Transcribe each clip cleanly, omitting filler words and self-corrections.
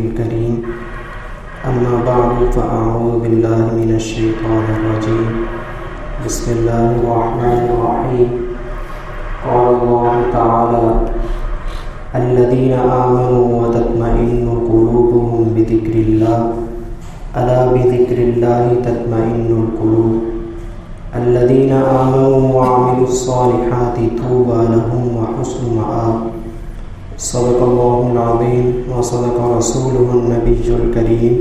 الكريم أما بعد فأعوذ بالله من الشيطان الرجيم بسم الله الرحمن الرحيم قال الله تعالى الذين آمنوا وتطمئن قلوبهم بذكر الله ألا بذكر الله تطمئن القلوب الذين آمنوا وعملوا الصالحات طوبى لهم وحسن مآب صدق الله العظيم وصدق رسوله النبي الكريم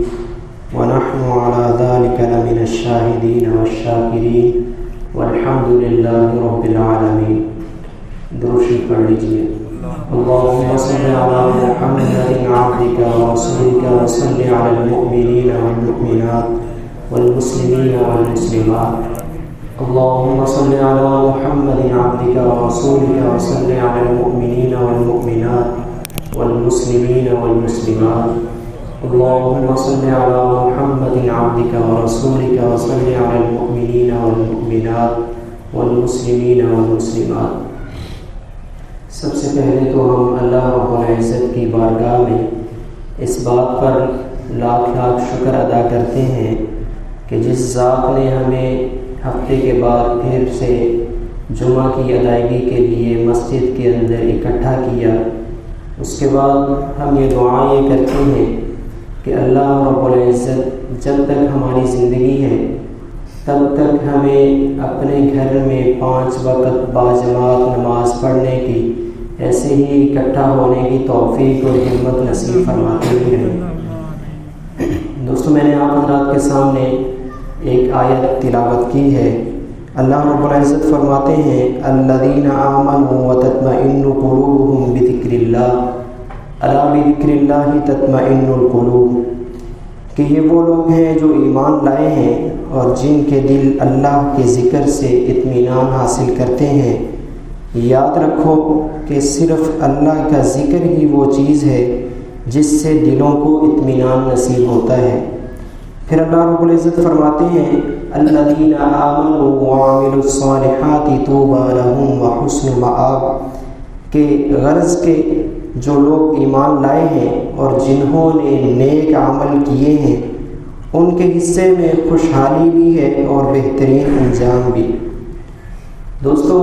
ونحن على ذلك لمن الشاهدين والشاكرين والحمد لله رب العالمين. درود پڑھ لیجیے. اللهم صل على محمد عبدك ورسولك وصل على المؤمنين والمؤمنات والمسلمين والمسلمات. اللهم صل على محمد عبدك ورسولك وصل على المؤمنين والمؤمنات والمسلمين والمسلمات. اللهم صل على محمد عبدك ورسولك وصل على المؤمنين والمؤمنات والمسلمين والمسلمات. سب سے پہلے تو ہم اللہ رب العزت کی بارگاہ میں اس بات پر لاکھ لاکھ شکر ادا کرتے ہیں کہ جس ذات نے ہمیں ہفتے کے بعد پھر سے جمعہ کی ادائیگی کے لیے مسجد کے اندر اکٹھا کیا. اس کے بعد ہم یہ دعائیں کرتے ہیں کہ اللہ رب العزت جب تک ہماری زندگی ہے تب تک ہمیں اپنے گھر میں 5 وقت باجماعت نماز پڑھنے کی ایسے ہی اکٹھا ہونے کی توفیق اور ہمت نصیب فرماتے ہیں. دوستو میں نے آپ حضرات کے سامنے ایک آیت تلاوت کی ہے. اللہ رب العزت فرماتے ہیں الذین آمنوا وتطمئن قلوبهم بذکر اللہ الا بذکر اللہ تطمئن القلوب، کہ یہ وہ لوگ ہیں جو ایمان لائے ہیں اور جن کے دل اللہ کے ذکر سے اطمینان حاصل کرتے ہیں. یاد رکھو کہ صرف اللہ کا ذکر ہی وہ چیز ہے جس سے دلوں کو اطمینان نصیب ہوتا ہے. پھر اللہ رب العزت فرماتے ہیں الذین آمنوا وعملوا الصالحات طوبى لهم وحسن مآب، کہ غرض کے جو لوگ ایمان لائے ہیں اور جنہوں نے نیک عمل کیے ہیں ان کے حصے میں خوشحالی بھی ہے اور بہترین انجام بھی. دوستو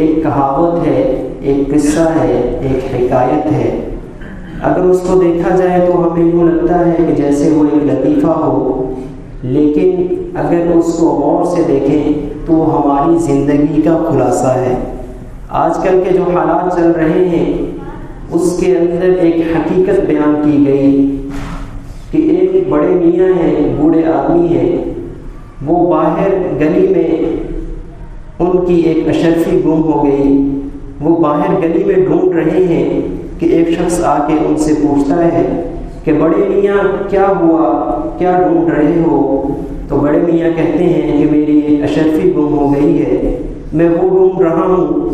ایک کہاوت ہے، ایک قصہ ہے، ایک حکایت ہے. اگر اس کو دیکھا جائے تو ہمیں یوں لگتا ہے کہ جیسے وہ ایک لطیفہ ہو، لیکن اگر اس کو غور سے دیکھیں تو وہ ہماری زندگی کا خلاصہ ہے. آج کل کے جو حالات چل رہے ہیں اس کے اندر ایک حقیقت بیان کی گئی کہ ایک بڑے میاں ہیں، بوڑھے آدمی ہیں، وہ باہر گلی میں ان کی ایک اشرفی گم ہو گئی. وہ باہر گلی میں ڈھونڈ رہے ہیں کہ ایک شخص آ کے ان سے پوچھتا ہے کہ بڑے میاں کیا ہوا، کیا ڈھونڈ رہے ہو؟ تو بڑے میاں کہتے ہیں کہ میری ایک اشرفی گم ہو گئی ہے، میں وہ ڈھونڈ رہا ہوں.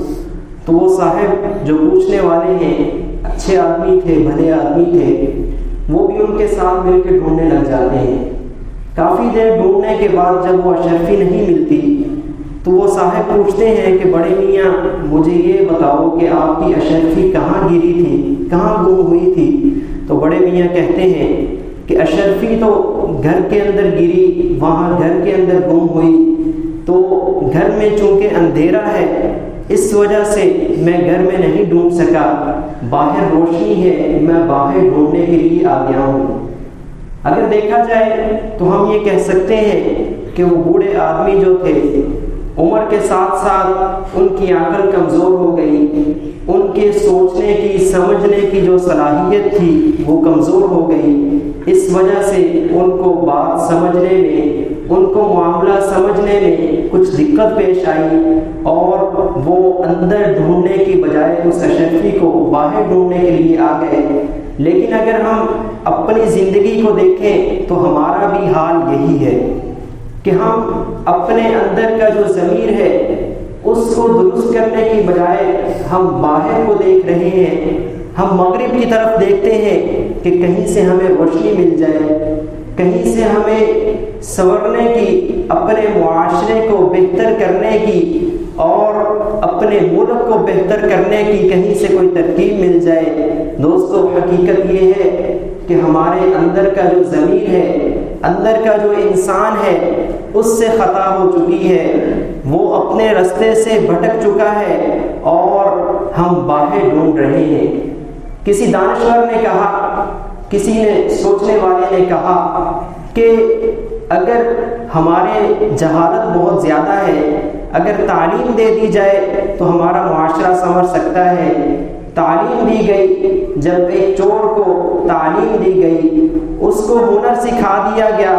تو وہ صاحب جو پوچھنے والے ہیں اچھے آدمی تھے، بھلے آدمی تھے، وہ بھی ان کے ساتھ مل کے ڈھونڈنے لگ جاتے ہیں. کافی دیر ڈھونڈنے کے بعد جب وہ اشرفی نہیں ملتی تو وہ صاحب پوچھتے ہیں کہ بڑے میاں مجھے یہ بتاؤ کہ آپ کی اشرفی کہاں گری تھی، کہاں گم ہوئی تھی؟ تو بڑے میاں کہتے ہیں کہ اشرفی تو گھر کے اندر گری، وہاں گھر کے اندر گم ہوئی، تو گھر میں چونکہ اندھیرا ہے اس وجہ سے میں گھر میں نہیں ڈھونڈ سکا، باہر روشنی ہے میں باہر ڈھونڈنے کے لیے آ گیا ہوں. اگر دیکھا جائے تو ہم یہ کہہ سکتے ہیں کہ وہ بوڑھے آدمی جو تھے عمر کے ساتھ ساتھ ان کی عقل کمزور ہو گئی، ان کے سوچنے کی سمجھنے کی جو صلاحیت تھی وہ کمزور ہو گئی. اس وجہ سے ان کو بات سمجھنے میں، ان کو معاملہ سمجھنے میں کچھ دقت پیش آئی اور وہ اندر ڈھونڈنے کی بجائے اس اشرفی کو باہر ڈھونڈنے کے لیے آ گئے. لیکن اگر ہم اپنی زندگی کو دیکھیں تو ہمارا بھی حال یہی ہے کہ ہم اپنے اندر کا جو ضمیر ہے اس کو درست کرنے کی بجائے ہم باہر کو دیکھ رہے ہیں. ہم مغرب کی طرف دیکھتے ہیں کہ کہیں سے ہمیں روشنی مل جائے، کہیں سے ہمیں سنورنے کی، اپنے معاشرے کو بہتر کرنے کی اور اپنے ملک کو بہتر کرنے کی کہیں سے کوئی ترکیب مل جائے. دوستو حقیقت یہ ہے کہ ہمارے اندر کا جو ضمیر ہے، اندر کا جو انسان ہے، اس سے خطا ہو چکی ہے، وہ اپنے راستے سے بھٹک چکا ہے اور ہم باہیں ڈھونڈ رہے ہیں۔ کسی دانشور نے کہا، کسی نے سوچنے والے نے کہا کہ اگر ہمارے جہالت بہت زیادہ ہے، اگر تعلیم دے دی جائے تو ہمارا معاشرہ سنور سکتا ہے۔ تعلیم دی گئی، جب ایک چور کو تعلیم دی گئی، اس کو ہنر سکھا دیا گیا،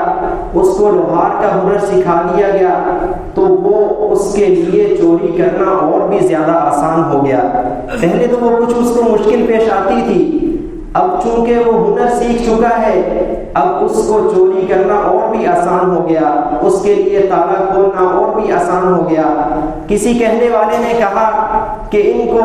اس کو لوہار کا ہنر سکھا دیا گیا، تو وہ اس کے لیے چوری کرنا اور بھی زیادہ آسان ہو گیا۔ پہلے تو وہ کچھ اس کو مشکل پیش آتی تھی، اب چونکہ وہ ہنر سیکھ چکا ہے، اب اس کو چوری کرنا اور بھی آسان ہو گیا، اس کے لیے تالا کھولنا اور بھی آسان ہو گیا۔ کسی کہنے والے نے کہا کہ ان کو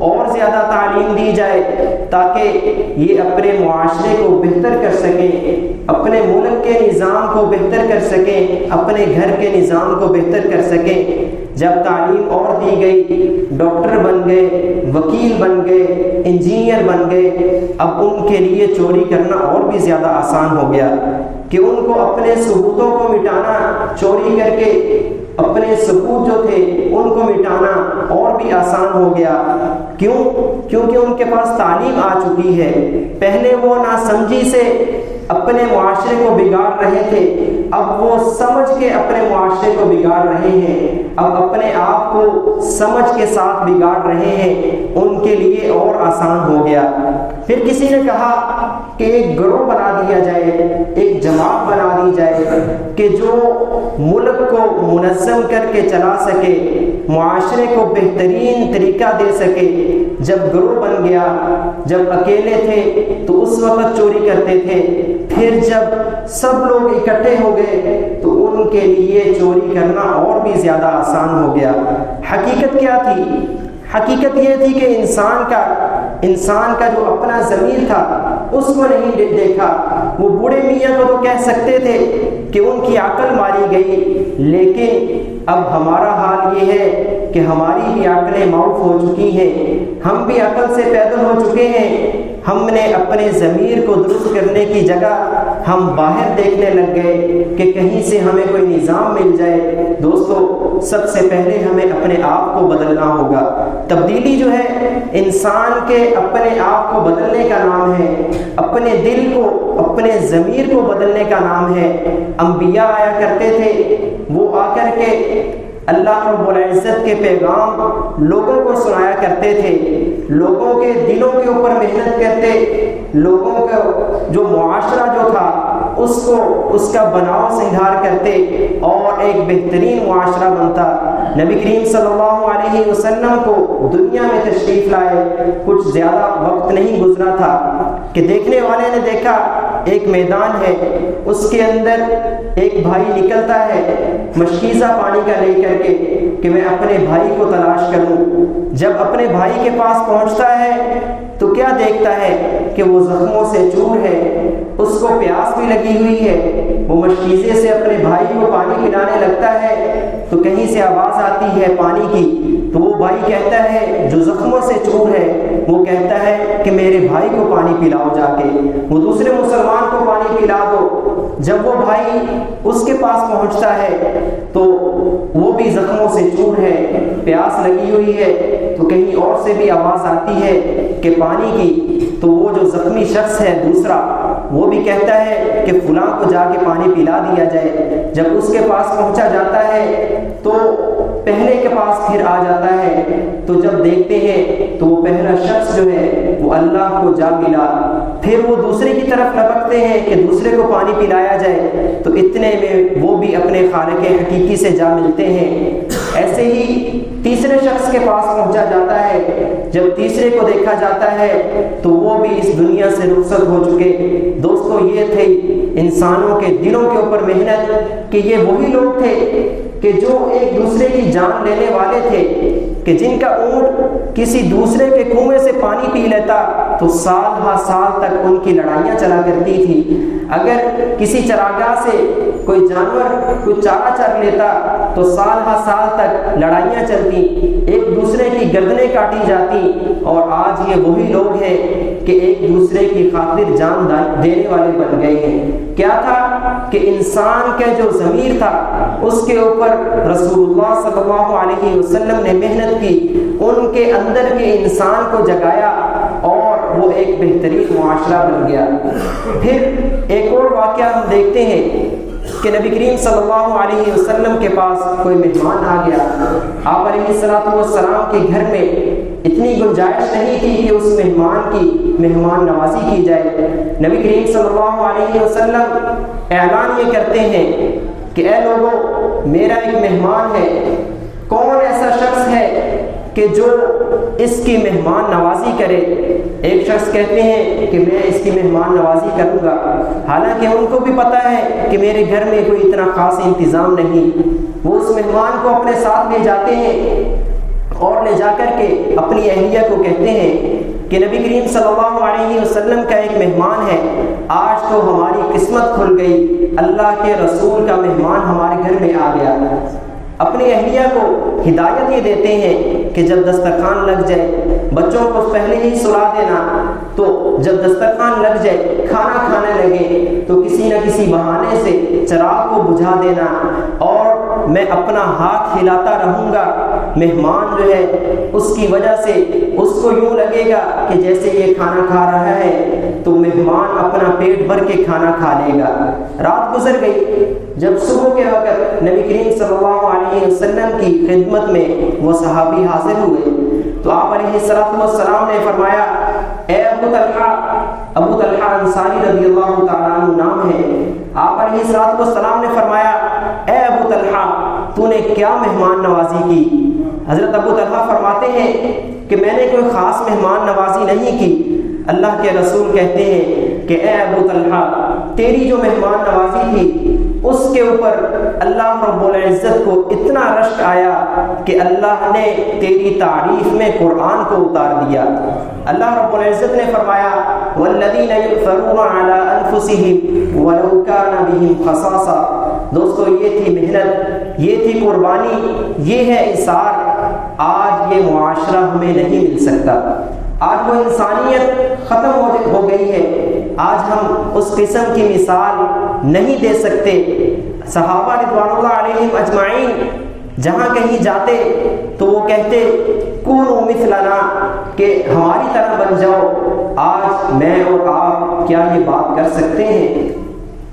اور زیادہ تعلیم دی جائے تاکہ یہ اپنے معاشرے کو بہتر کر سکیں، اپنے ملک کے نظام کو بہتر کر سکیں، اپنے گھر کے نظام کو بہتر کر سکیں۔ جب تعلیم اور دی گئی، ڈاکٹر بن گئے، وکیل بن گئے، انجینئر بن گئے، اب ان کے لیے چوری کرنا اور بھی زیادہ آسان ہو گیا کہ ان کو اپنے ثبوتوں کو مٹانا، چوری کر کے اپنے ثبوت جو تھے ان کو مٹانا اور بھی آسان ہو گیا۔ کیوں؟ کیونکہ ان کے پاس تعلیم آ چکی ہے۔ پہلے وہ ناسمجھی سے اپنے معاشرے کو بگاڑ رہے تھے، اب وہ سمجھ کے اپنے معاشرے کو بگاڑ رہے ہیں، اب اپنے آپ کو سمجھ کے ساتھ بگاڑ رہے ہیں، ان کے لیے اور آسان ہو گیا۔ پھر کسی نے کہا کہ ایک گروہ بنا دیا جائے، ایک جماعت بنا دی جائے کہ جو ملک کو منظم کر کے چلا سکے، معاشرے کو بہترین طریقہ دے سکے۔ جب گروہ بن گیا، جب اکیلے تھے تو اس وقت چوری کرتے تھے، پھر جب سب لوگ اکٹھے ہو گئے تو ان کے لیے چوری کرنا اور بھی زیادہ آسان ہو گیا۔ حقیقت کیا تھی؟ حقیقت یہ تھی کہ انسان کا جو اپنا ضمیر تھا اس کو نہیں دیکھا۔ وہ بوڑھے میاں کو تو کہہ سکتے تھے کہ ان کی عقل ماری گئی، لیکن اب ہمارا حال یہ ہے کہ ہماری بھی عقلیں معاف ہو چکی ہیں، ہم بھی عقل سے پیدل ہو چکے ہیں۔ ہم نے اپنے ضمیر کو درست کرنے کی جگہ ہم باہر دیکھنے لگ گئے کہ کہیں سے ہمیں کوئی نظام مل جائے۔ دوستو، سب سے پہلے ہمیں اپنے آپ کو بدلنا ہوگا۔ تبدیلی جو ہے انسان کے اپنے آپ کو بدلنے کا نام ہے، اپنے دل کو، اپنے ضمیر کو بدلنے کا نام ہے۔ انبیاء آیا کرتے تھے، وہ آ کر کے اللہ رب العزت کے پیغام لوگوں کو سنایا کرتے تھے، لوگوں کے دلوں کے اوپر محنت کرتے، لوگوں کا جو معاشرہ جو تھا اس کا بناؤ سنگھار کرتے اور ایک بہترین معاشرہ بنتا۔ نبی کریم صلی اللہ علیہ وسلم کو دنیا میں تشریف لائے کچھ زیادہ وقت نہیں گزرا تھا کہ دیکھنے والے نے دیکھا ایک میدان ہے، اس کے اندر ایک بھائی نکلتا ہے مشکیزہ پانی کا لے کر کے کہ میں اپنے بھائی کو تلاش کروں۔ جب اپنے بھائی کے پاس پہنچتا ہے تو کیا دیکھتا ہے کہ وہ زخموں سے چور ہے، اس کو پیاس بھی لگی ہوئی ہے۔ وہ مشکیزے سے اپنے بھائی کو پانی پلانے لگتا ہے تو کہیں سے آواز آتی ہے پانی کی، تو وہ بھائی کہتا ہے جو زخموں سے چور ہے، وہ کہتا ہے کہ میرے بھائی کو پانی پلاؤ جا کے، وہ دوسرے مسلمان کو پانی پلا دو۔ جب وہ بھائی اس کے پاس پہنچتا ہے تو وہ بھی زخموں سے چور ہے، پیاس لگی ہوئی ہے، تو کہیں اور سے بھی آواز آتی ہے کہ پانی کی، تو وہ جو زخمی شخص ہے دوسرا وہ بھی کہتا ہے کہ فلاں کو جا کے پانی پلا دیا جائے۔ جب اس کے پاس پہنچا جاتا ہے تو پہلے کے پاس پھر آ جاتا ہے، تو جب دیکھتے ہیں تو وہ پہلا شخص جو ہے وہ اللہ کو جا ملا۔ پھر وہ دوسرے کی طرف لپکتے ہیں کہ دوسرے کو پانی پلایا جائے، تو اتنے میں وہ بھی اپنے خالق حقیقی سے جا ملتے ہیں۔ ایسے ہی تیسرے شخص کے پاس پہنچا جاتا ہے، جب تیسرے کو دیکھا جاتا ہے تو وہ بھی اس دنیا سے رخصت ہو چکے۔ دوستو، یہ تھے انسانوں کے دلوں کے اوپر محنت کہ یہ وہی لوگ تھے کہ جو ایک دوسرے کی جان لینے والے تھے، کہ جن کا اونٹ کسی دوسرے کے کنویں سے پانی پی لیتا تو سال ہا سال تک ان کی لڑائیاں چلا کرتی تھی۔ اگر کسی چراگاہ سے کوئی جانور کوئی چارہ چر لیتا تو سال ہا سال تک لڑائیاں چلتی، ایک دوسرے کی گردنیں کاٹی جاتی، اور آج یہ وہی لوگ ہیں کہ ایک دوسرے کی خاطر جان دینے والے بن گئے ہیں۔ کیا تھا کہ انسان کا جو ضمیر تھا اس کے اوپر رسول اللہ صلی اللہ علیہ وسلم نے محنت کی، ان کے اندر کے انسان کو جگایا اور وہ ایک بہترین معاشرہ بن گیا۔ پھر ایک اور واقعہ ہم دیکھتے ہیں کہ نبی کریم صلی اللہ علیہ وسلم کے پاس کوئی مہمان آ گیا۔ آپ علیہ السلام کے گھر میں اتنی گنجائش نہیں تھی کہ اس مہمان کی مہمان نوازی کی جائے۔ نبی کریم صلی اللہ علیہ وسلم اعلان یہ کرتے ہیں کہ اے لوگوں، میرا ایک مہمان ہے، کون ایسا شخص ہے کہ جو اس کی مہمان نوازی کرے؟ ایک شخص کہتے ہیں کہ میں اس کی مہمان نوازی کروں گا، حالانکہ ان کو بھی پتہ ہے کہ میرے گھر میں کوئی اتنا خاص انتظام نہیں۔ وہ اس مہمان کو اپنے ساتھ لے جاتے ہیں اور لے جا کر کے اپنی اہلیہ کو کہتے ہیں کہ نبی کریم صلی اللہ علیہ وسلم کا ایک مہمان ہے، آج تو ہماری قسمت کھل گئی، اللہ کے رسول کا مہمان ہمارے گھر میں آ گیا۔ اپنی اہلیہ کو ہدایت یہ دیتے ہیں کہ جب دسترخوان لگ جائے بچوں کو پہلے ہی سلا دینا، تو جب دسترخوان لگ جائے کھانا کھانے لگے تو کسی نہ کسی بہانے سے چراغ کو بجھا دینا، اور میں اپنا ہاتھ ہلاتا رہوں گا۔ مہمان جو ہے اس کی وجہ سے اس کو یوں لگے گا کہ جیسے یہ کھانا کھا رہا ہے، تو مہمان اپنا پیٹ بھر کے کھانا کھا لے گا۔ رات گزر گئی، جب صبح کے وقت نبی کریم صلی اللہ علیہ وسلم کی خدمت میں وہ صحابی حاضر ہوئے تو آپ علیہ السلام نے فرمایا، اے ابو طلحہ انصاری رضی اللہ تعالیٰ عنہ نام ہے۔ آپ علیہ السلام نے فرمایا، اے ابو طلحہ، تو نے کیا مہمان نوازی کی؟ حضرت ابو طلحہ فرماتے ہیں کہ میں نے کوئی خاص مہمان نوازی نہیں کی۔ اللہ کے رسول کہتے ہیں کہ اے ابو طلحہ، تیری جو مہمان نوازی تھی اس کے اوپر اللہ رب العزت کو اتنا رشک آیا کہ اللہ نے تیری تعریف میں قرآن کو اتار دیا۔ اللہ رب العزت نے فرمایا، والذین یؤثرون علی انفسہم ولو کان بہم خصاصہ۔ دوستو، یہ تھی محنت، یہ تھی قربانی، یہ ہے اثار۔ آج یہ معاشرہ ہمیں نہیں مل سکتا، آج وہ انسانیت ختم ہو گئی ہے، آج ہم اس قسم کی مثال نہیں دے سکتے۔ صحابہ رضوان اللہ علیہم اجمعین جہاں کہیں جاتے تو وہ کہتے کونوا مثلنا، کہ ہماری طرح بن جاؤ۔ آج میں اور آپ کیا یہ بات کر سکتے ہیں؟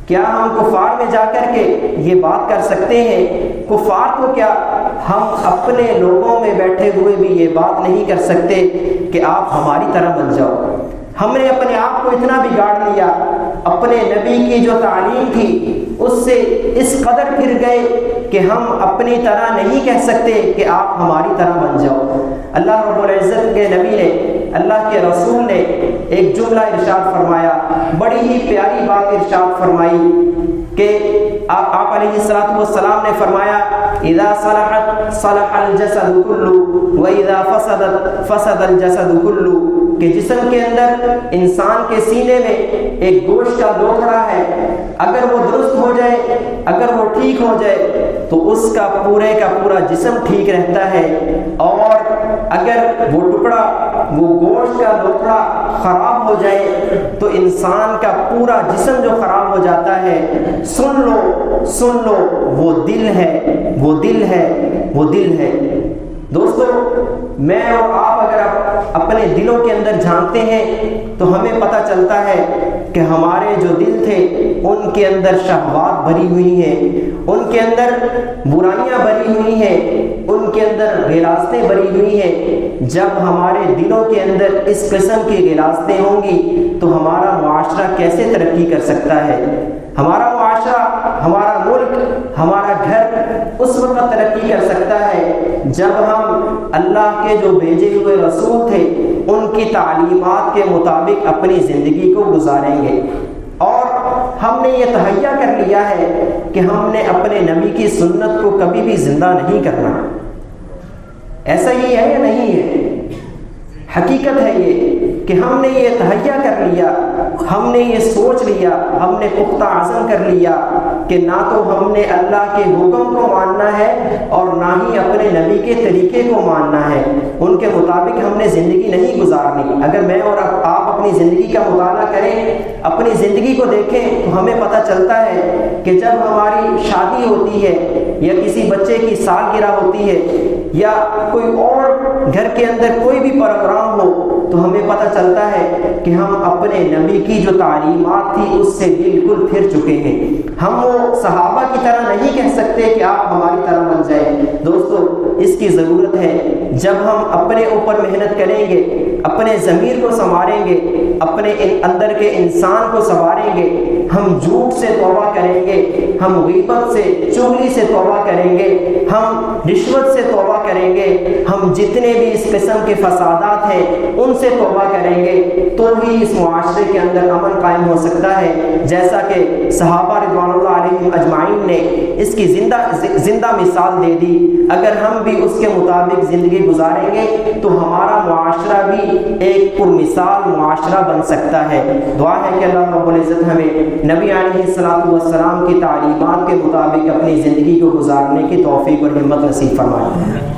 کیا ہم کفار میں جا کر کے یہ بات کر سکتے ہیں؟ کفار کو کیا، ہم اپنے لوگوں میں بیٹھے ہوئے بھی یہ بات نہیں کر سکتے کہ آپ ہماری طرح بن جاؤ۔ ہم نے اپنے آپ کو اتنا بگاڑ لیا، اپنے نبی کی جو تعلیم تھی اس سے اس قدر پھر گئے کہ ہم اپنی طرح نہیں کہہ سکتے کہ آپ ہماری طرح بن جاؤ۔ اللہ رب العزت کے نبی نے، اللہ کے رسول نے ایک جملہ ارشاد فرمایا، بڑی ہی پیاری بات ارشاد فرمائی کہ آپ علیہ السلام نے فرمایا، اذا صلحت صلح الجسد كله واذا فسدت فسد الجسد كله، کہ جسم کے اندر انسان کے سینے میں ایک گوشت کا لوتھڑا ہے، اگر وہ درست ہو جائے، اگر وہ ٹھیک ہو جائے تو اس کا پورے کا پورا جسم ٹھیک رہتا ہے، اور اگر وہ ٹکڑا، وہ گوشت کا لوتھڑا خراب ہو جائے تو انسان کا پورا جسم جو خراب ہو جاتا ہے۔ سن لو وہ دل ہے، وہ دل ہے، وہ دل ہے۔ دوستو، میں اور آپ اگر اپنے دلوں کے اندر جھانکتے ہیں تو ہمیں پتہ چلتا ہے کہ ہمارے جو دل تھے ان کے اندر شہوات بھری ہوئی ہیں، ان کے اندر برائیاں بھری ہوئی ہیں، ان کے اندر غلاظتیں بھری ہوئی ہیں۔ جب ہمارے دلوں کے اندر اس قسم کی غلاظتیں ہوں گی تو ہمارا معاشرہ کیسے ترقی کر سکتا ہے؟ ہمارا معاشرہ، ہمارا ملک، ہمارا گھر اس وقت ترقی کر سکتا ہے جب ہم اللہ کے جو بھیجے ہوئے رسول تھے ان کی تعلیمات کے مطابق اپنی زندگی کو گزاریں گے۔ اور ہم نے یہ تہیہ کر لیا ہے کہ ہم نے اپنے نبی کی سنت کو کبھی بھی زندہ نہیں کرنا۔ ایسا ہی ہے یا نہیں ہے؟ حقیقت ہے یہ کہ ہم نے یہ تہیہ کر لیا، ہم نے یہ سوچ لیا، ہم نے پختہ عزم کر لیا کہ نہ تو ہم نے اللہ کے حکم کو ماننا ہے اور نہ ہی اپنے نبی کے طریقے کو ماننا ہے، ان کے مطابق ہم نے زندگی نہیں گزارنی۔ اگر میں اور آپ اپنی زندگی کا مطالعہ کریں، اپنی زندگی کو دیکھیں تو ہمیں پتہ چلتا ہے کہ جب ہماری شادی ہوتی ہے یا کسی بچے کی سالگرہ ہوتی ہے یا کوئی اور گھر کے اندر کوئی بھی پروگرام ہو تو ہمیں پتہ چلتا ہے کہ ہم اپنے نبی کی جو تعلیمات تھی اس سے بالکل پھر چکے ہیں۔ ہم وہ صحابہ کی طرح نہیں کہہ سکتے کہ آپ ہماری طرح بن جائیں۔ دوستو اس کی ضرورت ہے، جب ہم اپنے اوپر محنت کریں گے، اپنے ضمیر کو سنواریں گے، اپنے اندر کے انسان کو سنواریں گے، ہم جھوٹ سے توبہ کریں گے، ہم غیبت سے، چغلی سے توبہ کریں گے، ہم رشوت سے توبہ کریں گے، ہم جتنے بھی اس قسم کے فسادات ہیں ان سے توبہ کریں گے، تو ہی اس معاشرے کے اندر امن قائم ہو سکتا ہے، جیسا کہ صحابہ رضوان اللہ علیہم اجمعین نے اس کی زندہ مثال دے دی۔ اگر ہم بھی اس کے مطابق زندگی گزاریں گے تو ہمارا معاشرہ بھی ایک پرمثال معاشرہ بن سکتا ہے۔ دعا ہے کہ اللہ رب العزت ہمیں نبی علیہ السلام کی تعلیمات کے مطابق اپنی زندگی کو گزارنے کی توفیق اور ہمت نصیب فرمائے۔